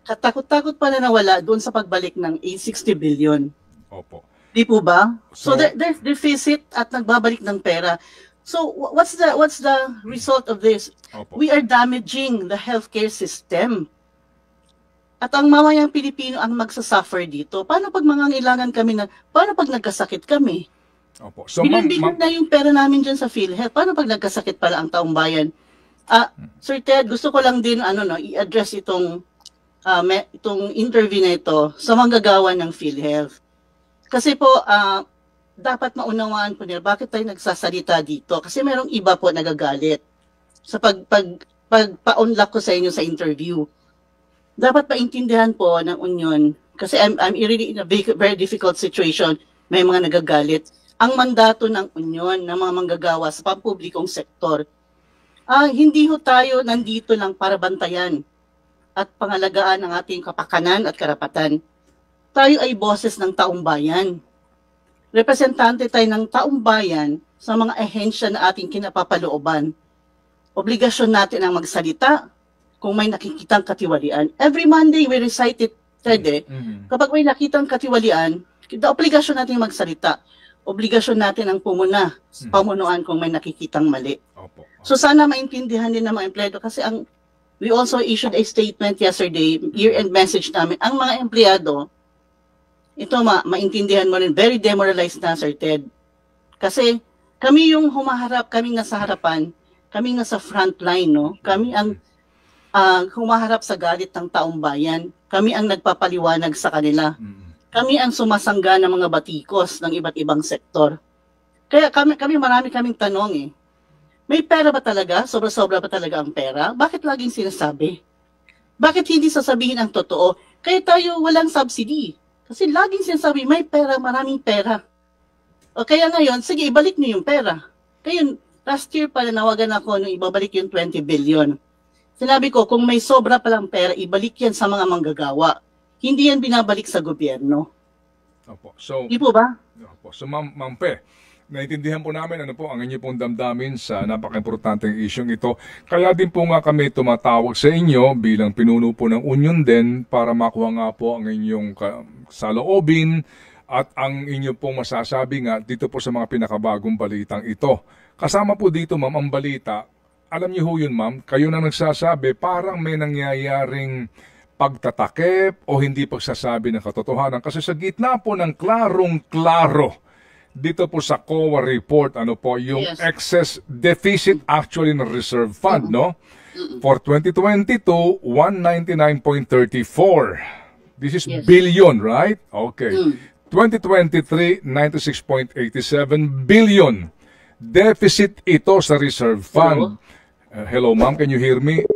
Katakot-takot pa na nawala doon sa pagbalik ng 60 billion. Opo. Di po ba? So there's deficit at nagbabalik ng pera. So what's the result of this? Opo. We are damaging the healthcare system. At ang mamayang Pilipino ang magsasuffer dito. Paano pag mangangailangan kami paano pag nagkasakit kami? Opo. So Bilhin na yung pera namin dyan sa PhilHealth. Paano pag nagkasakit pala ang taong bayan? Sir Ted, gusto ko lang din i-address itong interview na ito sa manggagawa ng PhilHealth. Kasi po, dapat maunawaan po nila bakit tayo nagsasalita dito. Kasi merong iba po nagagalit sa pagpa-unlock ko sa inyo sa interview. Dapat paintindihan po ng Union, kasi I'm really in a very difficult situation, may mga nagagalit. Ang mandato ng Union, ng mga manggagawa sa pampublikong sektor, hindi ho tayo nandito lang para bantayan at pangalagaan ang ating kapakanan at karapatan. Tayo ay boses ng taong bayan. Representante tayo ng taong bayan sa mga ahensya na ating kinapapalooban. Obligasyon natin ang magsalita kung may nakikitang katiwalian. Every Monday we recite it, Ted, kapag may nakitang katiwalian, obligasyon natin magsalita. Obligasyon natin ang pamunuan kung may nakikitang mali. Opo. So sana maintindihan din ng mga empleyado kasi we also issued a statement yesterday, year-end message namin. Ang mga empleyado, ito maintindihan mo rin, very demoralized na, Sir Ted. Kasi kami yung humaharap, kami nasa harapan, kami nasa front line, no? Kami ang humaharap sa galit ng taong bayan. Kami ang nagpapaliwanag sa kanila. Kami ang sumasangga ng mga batikos ng iba't ibang sektor. Kaya marami kaming tanong May pera ba talaga? Sobra-sobra ba talaga ang pera? Bakit laging sinasabi? Bakit hindi sasabihin ang totoo? Kaya tayo walang subsidy. Kasi laging sinasabi, may pera, maraming pera. O kaya ngayon, sige, ibalik niyo yung pera. Kaya last year pa nawagan ako nung ibabalik yung 20 billion. Sinabi ko, kung may sobra palang pera, ibalik yan sa mga manggagawa. Hindi yan binabalik sa gobyerno. Opo. So, Di po ba? opo. So Ma'am Pe, naintindihan po namin ang inyo pong damdamin sa napaka-importanteng isyong ito. Kaya din po nga kami tumatawag sa inyo bilang pinuno po ng Union din para makuha nga po ang inyong saloobin at ang inyo pong masasabi nga dito po sa mga pinakabagong balitang ito. Kasama po dito, ma'am, ang balita alam niyo ho yun, ma'am, kayo na nagsasabi, parang may nangyayaring pagtatakip o hindi pagsasabi ng katotohanan. Kasi sa gitna po ng klarong-klaro, dito po sa COA report, ano po, yung Yes. excess deficit actually ng reserve fund, no? For 2022, 199.34. This is Yes. billion, right? Okay. 2023, 96.87 billion. Deficit ito sa reserve fund. Hello, ma'am, can you hear me?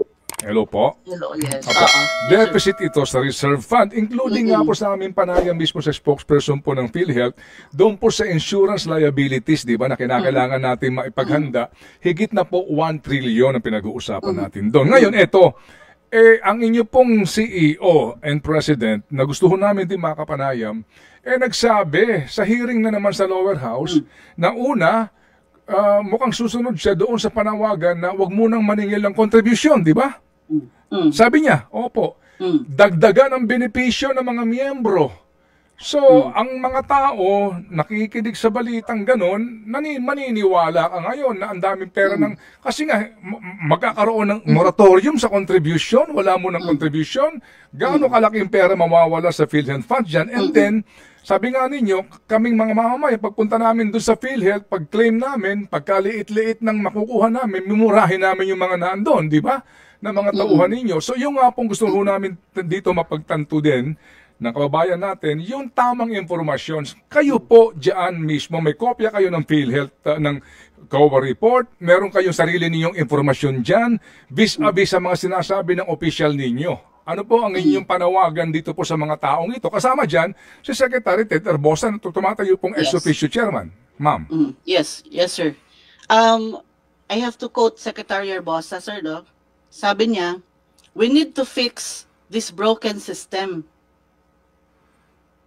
Hello po. Hello, yes. Apo, deficit ito sa reserve fund, including nga po sa aming panayam mismo sa spokesperson po ng PhilHealth, doon po sa insurance liabilities, di ba, na kinakailangan natin maipaghanda, higit na po 1 trillion ang pinag-uusapan natin doon. Ngayon, ito, ang inyo pong CEO and President, na gusto ho namin din makapanayam, nagsabi sa hearing na naman sa lower house, na una, mukhang susunod siya doon sa panawagan na wag munang maningil ng kontribusyon, di ba? Sabi niya, opo, dagdagan ang benepisyo ng mga miyembro. So, ang mga tao nakikinig sa balitang ganon, maniniwala ka ngayon na ang daming pera ng... Kasi nga, magkakaroon ng moratorium sa contribution, wala mo ng contribution, gaano kalaking pera mawawala sa PhilHealth Fund dyan, and then, sabi nga ninyo, kaming mga mamamayan, pagpunta namin doon sa PhilHealth, pag-claim namin, pagkaliit-liit ng makukuha namin, mumurahin namin yung mga naandun, di ba? Na mga tauhan ninyo. So yung nga pong gusto namin dito mapagtanto din ng kababayan natin, yung tamang impormasyon. Kayo po dyan mismo, may kopya kayo ng PhilHealth, ng COA report, meron kayong sarili ninyong impormasyon dyan, vis-a-vis sa mga sinasabi ng official ninyo. Ano po ang inyong panawagan dito po sa mga taong ito? Kasama dyan, si Secretary Ted Herbosa, na tumatayo pong ex-officio chairman. Ma'am. Yes, sir. I have to quote Secretary Herbosa, sir, no? Sabi niya, we need to fix this broken system.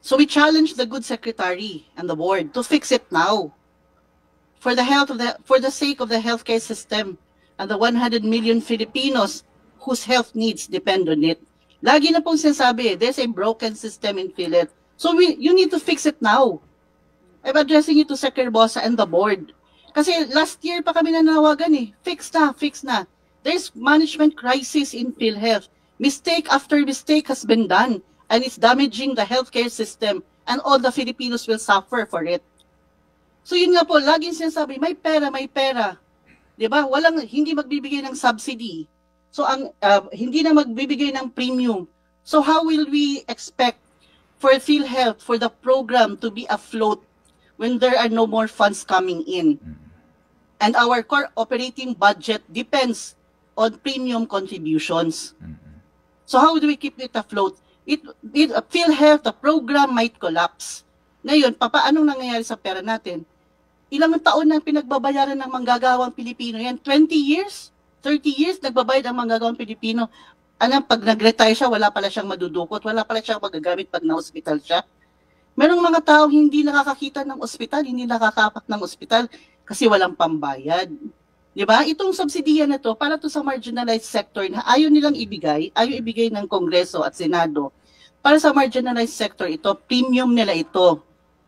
So we challenge the good secretary and the board to fix it now. For the sake of the healthcare system and the 100 million Filipinos whose health needs depend on it. Lagi na pong sinasabi, there's a broken system in PhilHealth. So you need to fix it now. I'm addressing it to Secretary Herbosa and the board. Kasi last year pa kami nanawagan fix na. There's management crisis in PhilHealth. Mistake after mistake has been done, and it's damaging the healthcare system, and all the Filipinos will suffer for it. So yun nga po, laging sinasabi, may pera. Diba? Hindi magbibigay ng subsidy. So hindi na magbibigay ng premium. So how will we expect for PhilHealth, for the program to be afloat when there are no more funds coming in? And our core operating budget depends on premium contributions. So how do we keep it afloat? PhilHealth, the program might collapse. Ngayon, papaanong nangyayari sa pera natin? Ilang taon na pinagbabayaran ng manggagawang Pilipino yan? 20 years? 30 years nagbabayad ang manggagawang Pilipino. Pag nag-retire siya, wala pala siyang madudukot, wala pala siyang magagamit pag na-hospital siya. Merong mga tao hindi nakakakita ng ospital, hindi nakakapak ng ospital kasi walang pambayad. Diba? Itong subsidiya na to, para to sa marginalized sector na ayaw nilang ibigay ng Kongreso at Senado. Para sa marginalized sector ito, premium nila ito.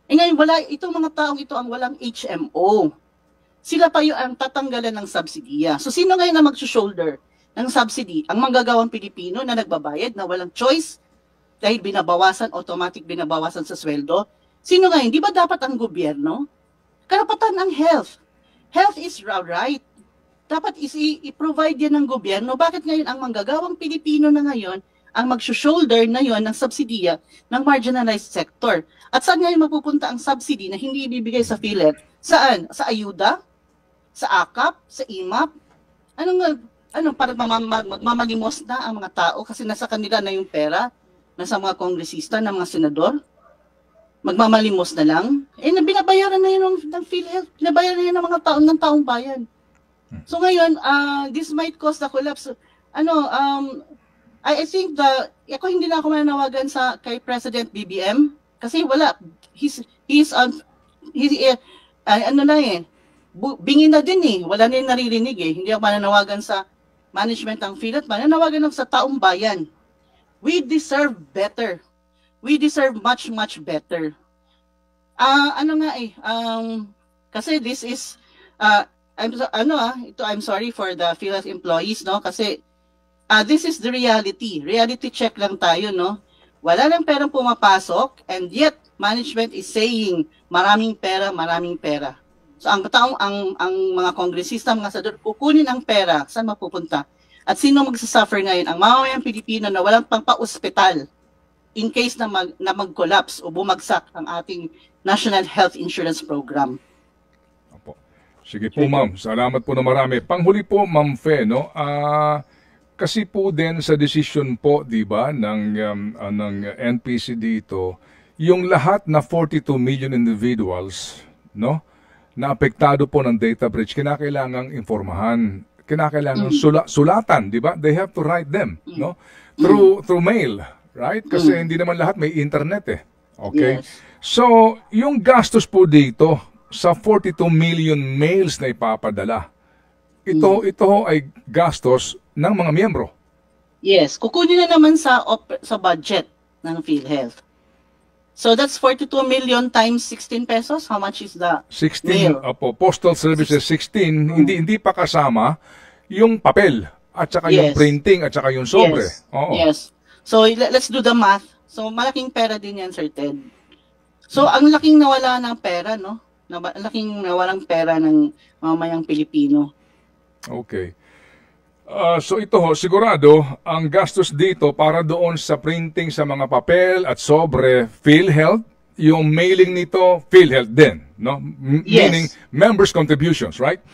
Ngayon, itong mga taong ito ang walang HMO. Sila pa yung ang tatanggalan ng subsidiya. So, sino ngayon na mag-shoulder ng subsidy? Ang manggagawang Pilipino na nagbabayad, na walang choice, dahil automatic binabawasan sa sweldo. Sino ngayon? Di ba dapat ang gobyerno? Karapatan ang health. Health is right. Dapat i-provide yan ng gobyerno. Bakit ngayon ang manggagawang Pilipino na ngayon ang mag-shoulder na yon ng subsidiya ng marginalized sector? At saan ngayon mapupunta ang subsidy na hindi ibibigay sa PhilHealth? Saan? Sa ayuda? Sa AKAP? Sa IMAP? Para magmamalimos na ang mga tao kasi nasa kanila na yung pera, nasa mga kongresista, ng mga senador? Magmamalimos na lang? Binabayaran na yun ng PhilHealth. Binabayaran na yun ng taong bayan. So ngayon, this might cause the collapse. I think ako hindi na ako mananawagan kay President BBM kasi wala. Bingin na din wala na yung naririnig Hindi ako mananawagan sa management ng PhilHealth, mananawagan lang sa taong bayan. We deserve better. We deserve much, much better. Kasi this is I'm sorry for the PhilHealth employees, no? Kasi this is the reality. Reality check lang tayo, no? Wala nang perang pumapasok and yet management is saying maraming pera, maraming pera. So ang mga kongresista, mga senador, kukunin ang pera, saan mapupunta? At sino magsasuffer ngayon? Ang mamamayang Pilipino na walang pang-pa-ospital in case na mag-collapse o bumagsak ang ating National Health Insurance Program. Sige po, ma'am. Salamat po na marami. Panghuli po, Ma'am Fe, no? Kasi po din sa decision po, di ba, ng NPC dito, yung lahat na 42 million individuals, no, na apektado po ng data breach, kinakailangang informahan, kinakailangang sulatan, di ba? They have to write them, no? Through mail, right? Kasi hindi naman lahat may internet eh. Okay? Yes. So, yung gastos po dito, sa 42 million mails na ipapadala. Ito ay gastos ng mga miyembro. Yes, kukunin na naman sa budget ng PhilHealth. So that's 42 million times 16 pesos. How much is the 16 mail? Postal Services 16, hindi pa kasama yung papel at saka yung printing at saka yung sobre. Yes. Oo. Yes. So let's do the math. So malaking pera din yan, Sir Ted. So ang laking nawala ng pera, no? Laking nawalang pera ng mamayang Pilipino. Okay. So ito ho, sigurado, ang gastos dito para doon sa printing sa mga papel at sobre, PhilHealth, yung mailing nito, PhilHealth din, no? Meaning members' contributions, right?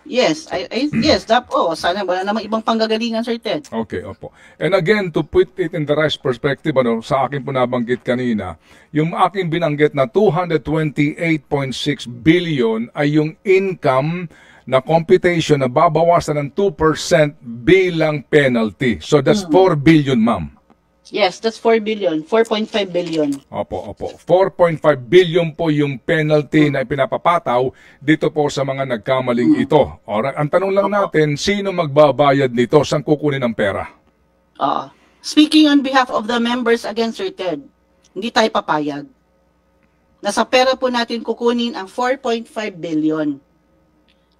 Yes, yes, sana wala namang ibang panggagalingan, Sir Ted. Okay, opo. And again, to put it in the right perspective, sa akin po nabanggit kanina, yung aking binanggit na 228.6 billion ay yung income na computation na babawasan ng 2% bilang penalty. So that's 4 billion, ma'am. Yes, that's 4 billion, 4.5 billion. Opo. 4.5 billion po yung penalty na ipinapapataw dito po sa mga nagkamaling ito. Alright, ang tanong lang natin, sino magbabayad nito? Saan kukunin ang pera? Speaking on behalf of the members again, Sir Ted, hindi tayo papayag. Nasa pera po natin kukunin ang 4.5 billion.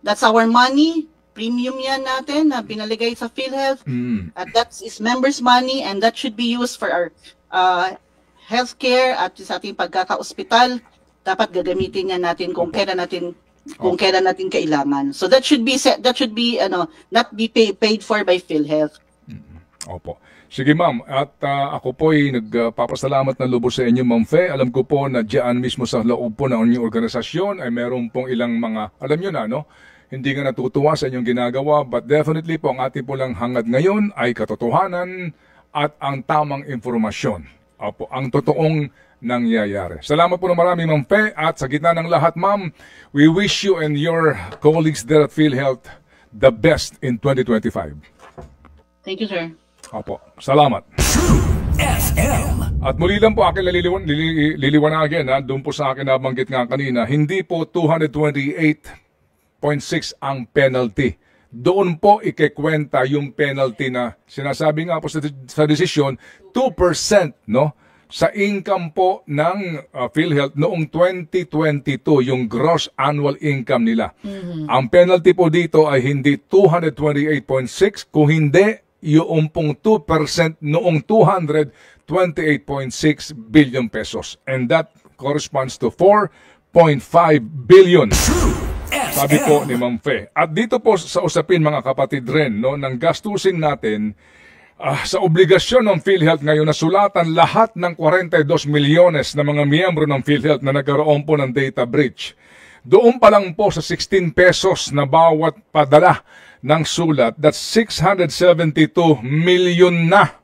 That's our money. Premium yan natin na pinaligay sa PhilHealth. At that is members' money and that should be used for our healthcare at sa ating pagkaka-ospital. Dapat gagamitin yan natin kung kailan natin kailangan. So that should be not be paid for by PhilHealth. Opo. Sige, ma'am. At ako po ay nagpapasalamat na lubos sa inyo, Ma'am Fe. Alam ko po na diyan mismo sa loob po ng inyong organisasyon ay meron pong ilang mga, alam nyo na, no? Hindi nga natutuwa sa inyong ginagawa, but definitely po ang ating po lang hangad ngayon ay katotohanan at ang tamang informasyon. Opo, ang totoong nangyayari. Salamat po na marami, Ma'am Fe, at sa gitna ng lahat, ma'am, we wish you and your colleagues there at PhilHealth the best in 2025. Thank you, sir. Opo, salamat. At muli lang po akin liliwanagin, doon po sa akin nabanggit nga kanina, hindi po 228.6 ang penalty. Doon po ikikwenta yung penalty na sinasabi nga po sa desisyon, 2%, no? Sa income po ng PhilHealth noong 2022, yung gross annual income nila. Ang penalty po dito ay hindi 228.6, kung hindi yung pong 2% noong 228.6 billion pesos. And that corresponds to 4.5 billion. Sabi po ni Ma'am Fe. At dito po sa usapin, mga kapatid rin, no, ng gastusin natin sa obligasyon ng PhilHealth ngayon na sulatan lahat ng 42 milyones na mga miyembro ng PhilHealth na nagkaroon po ng data breach. Doon pa lang po sa 16 pesos na bawat padala ng sulat, that's 672 million na.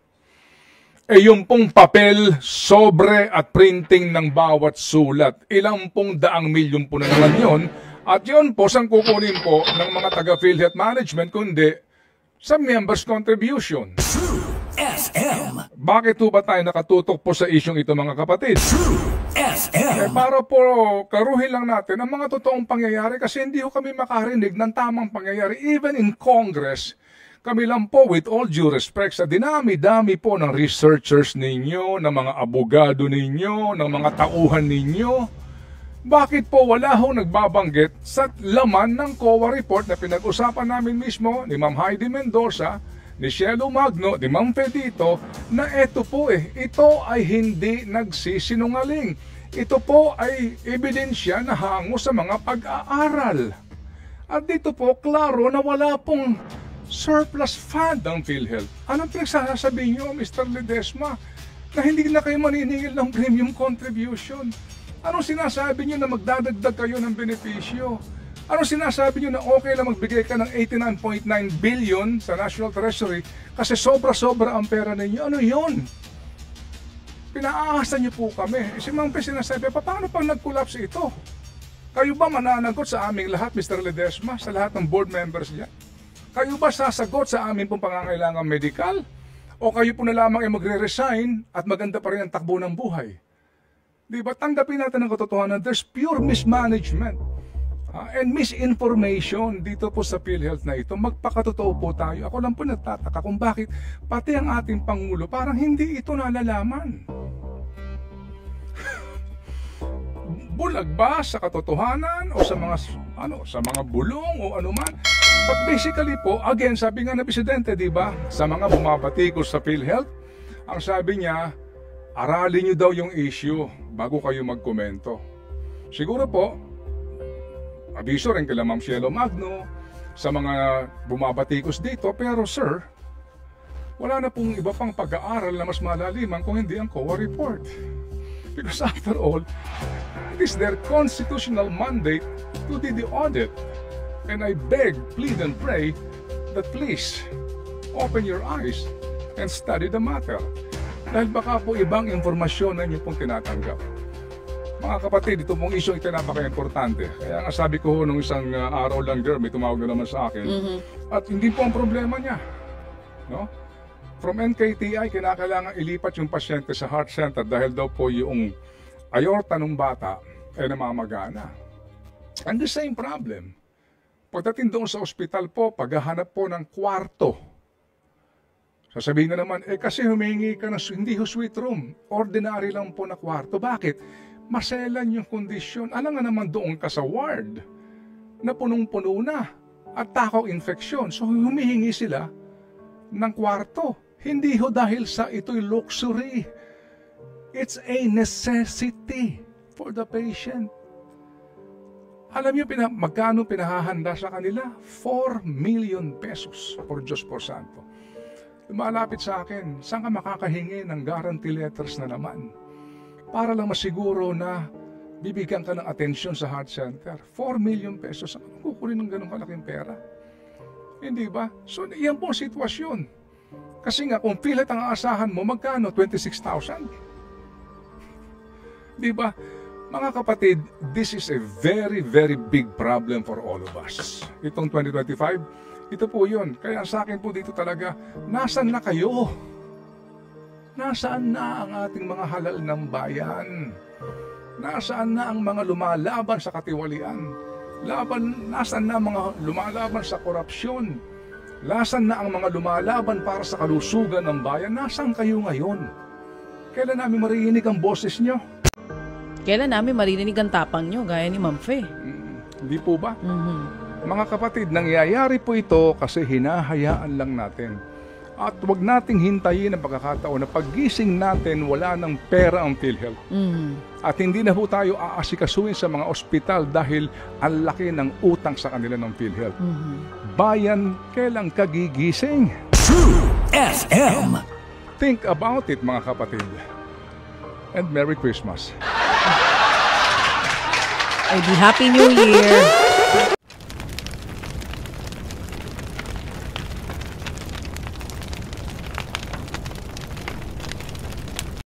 Yung pong papel, sobre at printing ng bawat sulat, ilang pong daang milyon po na naman yun. At yun po, saan kukunin po ng mga taga-PhilHealth Management, kundi sa members' contribution. Bakit po ba tayo nakatutok po sa isyong ito, mga kapatid? Para po karuhin lang natin ang mga totoong pangyayari kasi hindi ho kami makarinig ng tamang pangyayari. Even in Congress, kami lang po, with all due respect, sa dinami-dami po ng researchers ninyo, ng mga abogado ninyo, ng mga tauhan ninyo, Bakit po wala ho nagbabanggit sa laman ng COA report na pinag-usapan namin mismo ni Ma'am Heidi Mendoza, ni Shelo Magno, ni Ma'am Pedito, na ito ay hindi nagsisinungaling. Ito po ay ebidensya na hango sa mga pag-aaral. At dito po, klaro na wala pong surplus fund ang PhilHealth. Anong pinagsasabi niyo, Mr. Ledesma, na hindi na kayo maniningil ng premium contribution? Anong sinasabi niyo na magdadagdag kayo ng benepisyo? Anong sinasabi niyo na okay lang magbigay ka ng 89.9 billion sa National Treasury kasi sobra-sobra ang pera ninyo? Ano yun? Pinaahasa niyo po kami. Si Ma'am Pe sinasabi, paano pang nag-collapse ito? Kayo ba mananagot sa aming lahat, Mr. Ledesma, sa lahat ng board members niya? Kayo ba sasagot sa amin pong pangangailangang medical? O kayo po na lamang ay magre-resign at maganda pa rin ang takbo ng buhay? Di ba, tanggapin natin ang katotohanan, there's pure mismanagement and misinformation dito po sa PhilHealth na ito. Magpakatotoo po tayo. Ako lang po nagtataka kung bakit pati ang ating Pangulo parang hindi ito nalalaman. Bulag ba sa katotohanan o sa mga bulong o anuman? But basically po, again, sabi nga na Presidente, di ba, sa mga bumabatikos sa PhilHealth, ang sabi niya, aralin niyo daw yung issue bago kayo magkomento. Siguro po, abiso rin kila Ma'am Shelo Magno sa mga bumabatikos dito, pero sir, wala na pong iba pang pag-aaral na mas malaliman kung hindi ang COA report. Because after all, it is their constitutional mandate to do the audit. And I beg, plead and pray that please open your eyes and study the matter. Dahil baka po ibang informasyon na inyo pong tinatanggap. Mga kapatid, ito pong issue ito napaka-importante. Kaya nga sabi ko nung isang araw lang, girl, may tumawag na naman sa akin. At hindi po ang problema niya. No? From NKTI, kinakailangan ilipat yung pasyente sa heart center dahil daw po yung aorta ng bata ay namamagana. And the same problem. Pagdating doon sa ospital po, paghahanap po ng kwarto, sasabihin na naman, kasi humingi ka ng hindi ho suite room. Ordinary lang po na kwarto. Bakit? Maselan yung kondisyon. Alam nga naman doon ka sa ward na punong-puno na at takaw infeksyon. So humihingi sila ng kwarto. Hindi ho dahil sa ito'y luxury. It's a necessity for the patient. Alam niyo magkano pinahahanda sa kanila? 4 million pesos for Diyos por Santo. Lumalapit sa akin, saan ka makakahingi ng guarantee letters na naman? Para lang masiguro na bibigyan ka ng atensyon sa heart center. 4 million pesos, saan kukunin ng ganong kalaking pera? Hindi ba? So, iyan po ang sitwasyon. Kasi nga, kung PhilHealth ang aasahan mo, magkano? 26,000? Di ba? Mga kapatid, this is a very, very big problem for all of us. Itong 2025, ito po yun. Kaya sa akin po dito talaga, nasaan na kayo? Nasaan na ang ating mga halal ng bayan? Nasaan na ang mga lumalaban sa katiwalian? Nasaan na ang mga lumalaban sa korupsyon? Nasaan na ang mga lumalaban para sa kalusugan ng bayan? Nasaan kayo ngayon? Kailan namin marinig ang boses nyo? Kailan namin marinig ang tapang nyo, gaya ni Ma'am Fe? Hindi po ba? Mga kapatid, nangyayari po ito kasi hinahayaan lang natin. At huwag nating hintayin ang pagkakataon na paggising natin, wala ng pera ang PhilHealth. At hindi na po tayo aasikasuhin sa mga ospital dahil ang laki ng utang sa kanila ng PhilHealth. Bayan, kailang kagigising? True FM. Think about it, mga kapatid. And Merry Christmas. Ay, di Happy New Year!